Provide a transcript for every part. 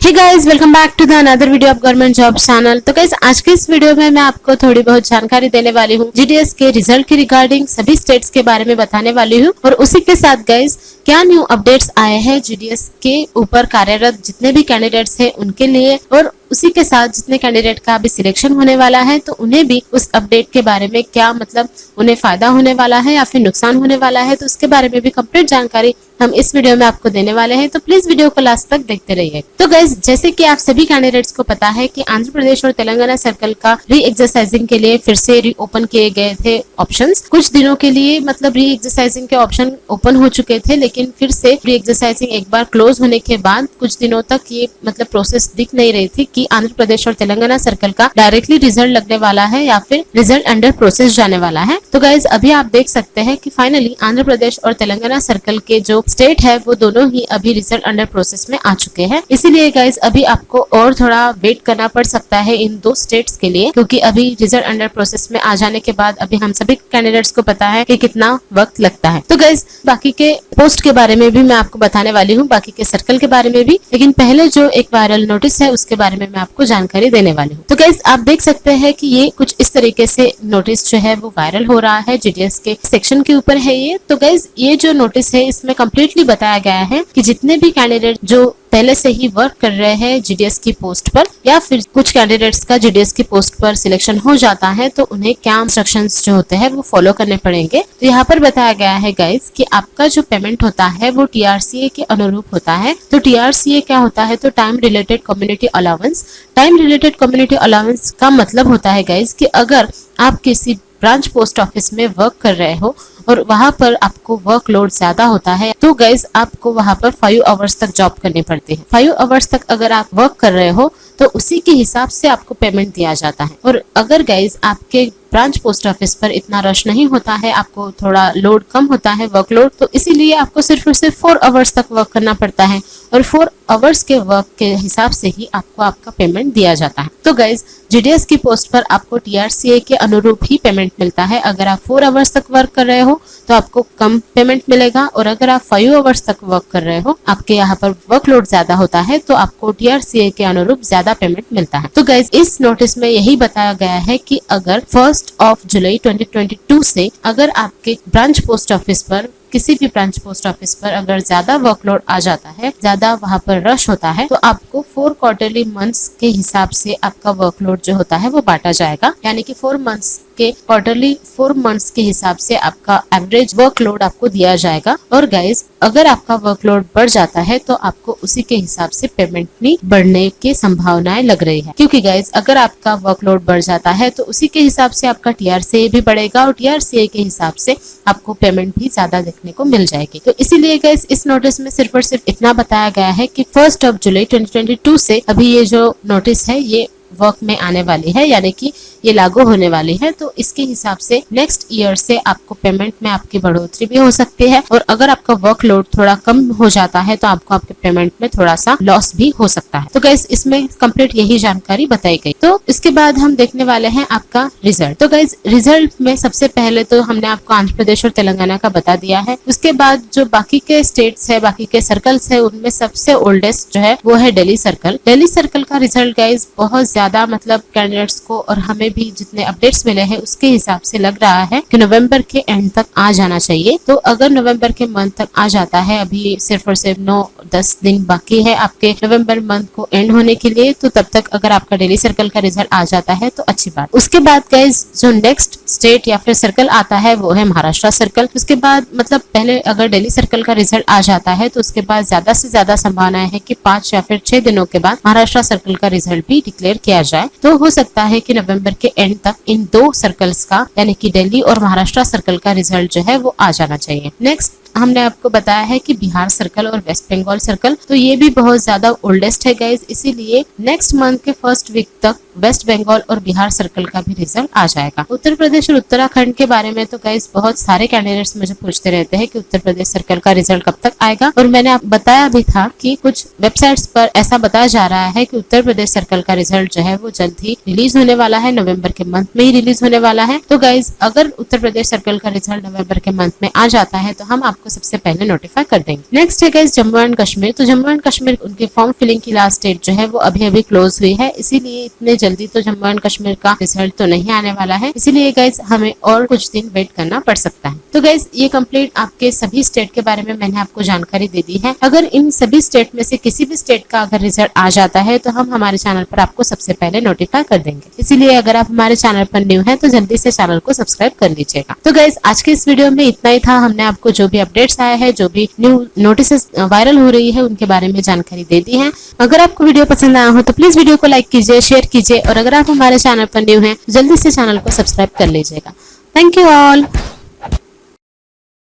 Hey guys, welcome back to the another video of government job channel. तो guys, आज के इस video में मैं आपको थोड़ी बहुत जानकारी देने वाली हूँ जीडीएस के रिजल्ट के रिगार्डिंग सभी स्टेट्स के बारे में बताने वाली हूँ। और उसी के साथ गाइस, क्या न्यू अपडेट्स आए हैं जीडीएस के ऊपर कार्यरत जितने भी कैंडिडेट्स हैं उनके लिए, और उसी के साथ जितने कैंडिडेट का अभी सिलेक्शन होने वाला है तो उन्हें भी उस अपडेट के बारे में क्या मतलब उन्हें फायदा होने वाला है या फिर नुकसान होने वाला है, तो उसके बारे में भी कंप्लीट जानकारी हम इस वीडियो में आपको देने वाले हैं। तो प्लीज वीडियो को लास्ट तक देखते रहिए। तो गाइस, जैसे कि आप सभी कैंडिडेट्स को पता है कि आंध्र प्रदेश और तेलंगाना सर्कल का री एक्सरसाइजिंग के लिए फिर से रीओपन किए गए थे ऑप्शंस। कुछ दिनों के लिए मतलब री एक्सरसाइजिंग के ऑप्शन ओपन हो चुके थे, लेकिन फिर से री एक्सरसाइजिंग एक बार क्लोज होने के बाद कुछ दिनों तक ये मतलब प्रोसेस दिख नहीं रही थी कि आंध्र प्रदेश और तेलंगाना सर्कल का डायरेक्टली रिजल्ट लगने वाला है या फिर रिजल्ट अंडर प्रोसेस जाने वाला है। तो गाइज, अभी आप देख सकते हैं कि फाइनली आंध्र प्रदेश और तेलंगाना सर्कल के जो स्टेट है वो दोनों ही अभी रिजल्ट अंडर प्रोसेस में आ चुके हैं। इसीलिए गाइज, अभी आपको और थोड़ा वेट करना पड़ सकता है इन दो स्टेट्स के लिए, क्योंकि अभी रिजल्ट अंडर प्रोसेस में आ जाने के बाद अभी हम सभी कैंडिडेट्स को पता है कि कितना वक्त लगता है। तो गाइज, बाकी के पोस्ट के बारे में भी मैं आपको बताने वाली हूँ, बाकी के सर्कल के बारे में भी, लेकिन पहले जो एक वायरल नोटिस है उसके बारे में मैं आपको जानकारी देने वाली हूँ। तो गाइज, आप देख सकते हैं कि ये कुछ इस तरीके से नोटिस जो है वो वायरल हो रहा है, जीडीएस के सेक्शन के ऊपर है ये। तो गाइज, ये जो नोटिस है इसमें कंप्लीटली बताया गया है कि जितने भी कैंडिडेट जो पहले से ही वर्क कर रहे हैं जीडीएस की पोस्ट पर, या फिर कुछ कैंडिडेट्स का जीडीएस की पोस्ट पर सिलेक्शन हो जाता है तो उन्हें क्या इंस्ट्रक्शंस जो होते हैं वो फॉलो करने पड़ेंगे। तो यहाँ पर बताया गया है गाइज कि आपका जो पेमेंट होता है वो टीआरसीए के अनुरूप होता है। तो टीआरसीए क्या होता है? तो time related community allowance. Time related community allowance का मतलब होता है गाइज कि अगर आप किसी ब्रांच पोस्ट ऑफिस में वर्क कर रहे हो और वहां पर आपको वर्कलोड ज्यादा होता है तो गाइज आपको वहां पर 5 आवर्स तक जॉब करनी पड़ती है। 5 आवर्स तक अगर आप वर्क कर रहे हो तो उसी के हिसाब से आपको पेमेंट दिया जाता है। और अगर गाइज आपके ब्रांच पोस्ट ऑफिस पर इतना रश नहीं होता है, आपको थोड़ा लोड कम होता है वर्कलोड, तो इसीलिए आपको सिर्फ और सिर्फ 4 आवर्स तक वर्क करना पड़ता है और 4 आवर्स के वर्क के हिसाब से ही आपको आपका पेमेंट दिया जाता है। तो गाइज, जीडीएस की पोस्ट पर आपको टीआरसीए के अनुरूप ही पेमेंट मिलता है। अगर आप 4 आवर्स तक वर्क कर रहे हो तो आपको कम पेमेंट मिलेगा, और अगर आप 5 आवर्स तक वर्क कर रहे हो, आपके यहाँ पर वर्कलोड ज्यादा होता है, तो आपको टीआरसीए के अनुरूप ज्यादा पेमेंट मिलता है। तो गाइज, इस नोटिस में यही बताया गया है कि अगर 1 जुलाई 2022 से अगर आपके ब्रांच पोस्ट ऑफिस पर किसी भी ब्रांच पोस्ट ऑफिस पर अगर ज्यादा वर्कलोड आ जाता है, ज्यादा वहां पर रश होता है, तो आपको 4 क्वार्टरली मंथ्स के हिसाब से आपका वर्कलोड जो होता है वो बांटा जाएगा। यानी कि 4 मंथ्स के क्वार्टरली 4 मंथ्स के हिसाब से आपका एवरेज वर्कलोड आपको दिया जाएगा। और गाइज, अगर आपका वर्कलोड बढ़ जाता है तो आपको उसी के हिसाब से पेमेंट भी बढ़ने की संभावनाएं लग रही है, क्योंकि गाइज अगर आपका वर्कलोड बढ़ जाता है तो उसी के हिसाब से आपका टीआरसीए भी बढ़ेगा और टीआरसीए के हिसाब से आपको पेमेंट भी ज्यादा देखने को मिल जाएगी। तो इसीलिए गाइस, इस नोटिस में सिर्फ और सिर्फ इतना बताया गया है कि 1 जुलाई 2022 से अभी ये जो नोटिस है ये वर्क में आने वाली है, यानी कि ये लागू होने वाली है। तो इसके हिसाब से नेक्स्ट ईयर से आपको पेमेंट में आपकी बढ़ोतरी भी हो सकती है, और अगर आपका वर्कलोड थोड़ा कम हो जाता है तो आपको आपके पेमेंट में थोड़ा सा लॉस भी हो सकता है। तो गाइस, इसमें कंप्लीट यही जानकारी बताई गई। तो इसके बाद हम देखने वाले हैं आपका रिजल्ट। तो गाइस, रिजल्ट में सबसे पहले तो हमने आपको आंध्र प्रदेश और तेलंगाना का बता दिया है। उसके बाद जो बाकी के स्टेट्स है, बाकी के सर्कल्स है, उनमें सबसे ओल्डेस्ट जो है वो है दिल्ली सर्कल। दिल्ली सर्कल का रिजल्ट गाइस बहुत ज्यादा मतलब कैंडिडेट्स को और हमें भी जितने अपडेट्स मिले हैं उसके हिसाब से लग रहा है कि नवंबर के एंड तक आ जाना चाहिए। तो अगर नवंबर के मंथ तक आ जाता है, अभी सिर्फ और सिर्फ 9-10 दिन बाकी है आपके नवंबर मंथ को एंड होने के लिए, तो तब तक अगर आपका दिल्ली सर्कल का रिजल्ट आ जाता है तो अच्छी बात। उसके बाद गाइस, जो नेक्स्ट स्टेट या फिर सर्कल आता है वो है महाराष्ट्र सर्कल। उसके बाद मतलब पहले अगर दिल्ली सर्कल का रिजल्ट आ जाता है तो उसके बाद ज्यादा से ज्यादा संभावना है कि 5 या फिर 6 दिनों के बाद महाराष्ट्र सर्कल का रिजल्ट भी डिक्लेयर किया जाए। तो हो सकता है कि नवंबर के एंड तक इन 2 सर्कल्स का, यानी कि दिल्ली और महाराष्ट्र सर्कल का रिजल्ट जो है वो आ जाना चाहिए। नेक्स्ट हमने आपको बताया है कि बिहार सर्कल और वेस्ट बंगाल सर्कल, तो ये भी बहुत ज्यादा ओल्डेस्ट है गाइज, इसीलिए नेक्स्ट मंथ के फर्स्ट वीक तक वेस्ट बंगाल और बिहार सर्कल का भी रिजल्ट आ जाएगा। उत्तर प्रदेश और उत्तराखंड के बारे में तो गाइज बहुत सारे कैंडिडेट्स मुझे पूछते रहते हैं कि उत्तर प्रदेश सर्कल का रिजल्ट कब तक आएगा, और मैंने आप बताया भी था कि कुछ वेबसाइट्स पर ऐसा बताया जा रहा है कि उत्तर प्रदेश सर्कल का रिजल्ट जो है वो जल्द ही रिलीज होने वाला है, नवंबर के मंथ में ही रिलीज होने वाला है। तो गाइज, अगर उत्तर प्रदेश सर्कल का रिजल्ट नवंबर के मंथ में आ जाता है तो हम आपको सबसे पहले नोटिफाई कर देंगे। नेक्स्ट है गाइस जम्मू एंड कश्मीर। तो जम्मू एंड कश्मीर उनकी फॉर्म फिलिंग की लास्ट डेट जो है वो अभी क्लोज हुई है, इसीलिए इतने जल्दी तो जम्मू एंड कश्मीर का रिजल्ट तो नहीं आने वाला है, इसीलिए गाइस हमें और कुछ दिन वेट करना पड़ सकता है। तो गाइस ये कंप्लीट आपके सभी स्टेट के बारे में मैंने आपको जानकारी दे दी है। अगर इन सभी स्टेट में से किसी भी स्टेट का अगर रिजल्ट आ जाता है तो हम हमारे चैनल पर आपको सबसे पहले नोटिफाई कर देंगे, इसीलिए अगर आप हमारे चैनल पर न्यू हैं तो जल्दी से चैनल को सब्सक्राइब कर लीजिएगा। तो गाइस आज के इस वीडियो में इतना ही था। हमने आपको जो भी अपडेट्स आया है, जो भी न्यू नोटिस वायरल हो रही है, उनके बारे में जानकारी दे दी है। अगर आपको वीडियो पसंद आया हो तो प्लीज वीडियो को लाइक कीजिए, शेयर कीजिए, और अगर आप हमारे चैनल पर न्यू हैं जल्दी से चैनल को सब्सक्राइब कर लीजिएगा। Thank you all.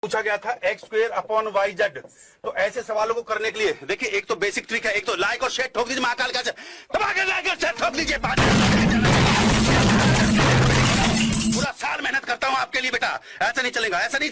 पूछा गया था x²/y/z। तो ऐसे सवालों को करने के लिए देखिए, एक तो बेसिक ट्रिक है, एक तो लाइक और शेयर ठोक दीजिए, महाकाल का दबा के लाइक और शेयर ठोक दीजिए। पूरा साल मेहनत करता हूं आपके लिए बेटा, ऐसा नहीं चलेगा, ऐसा नहीं।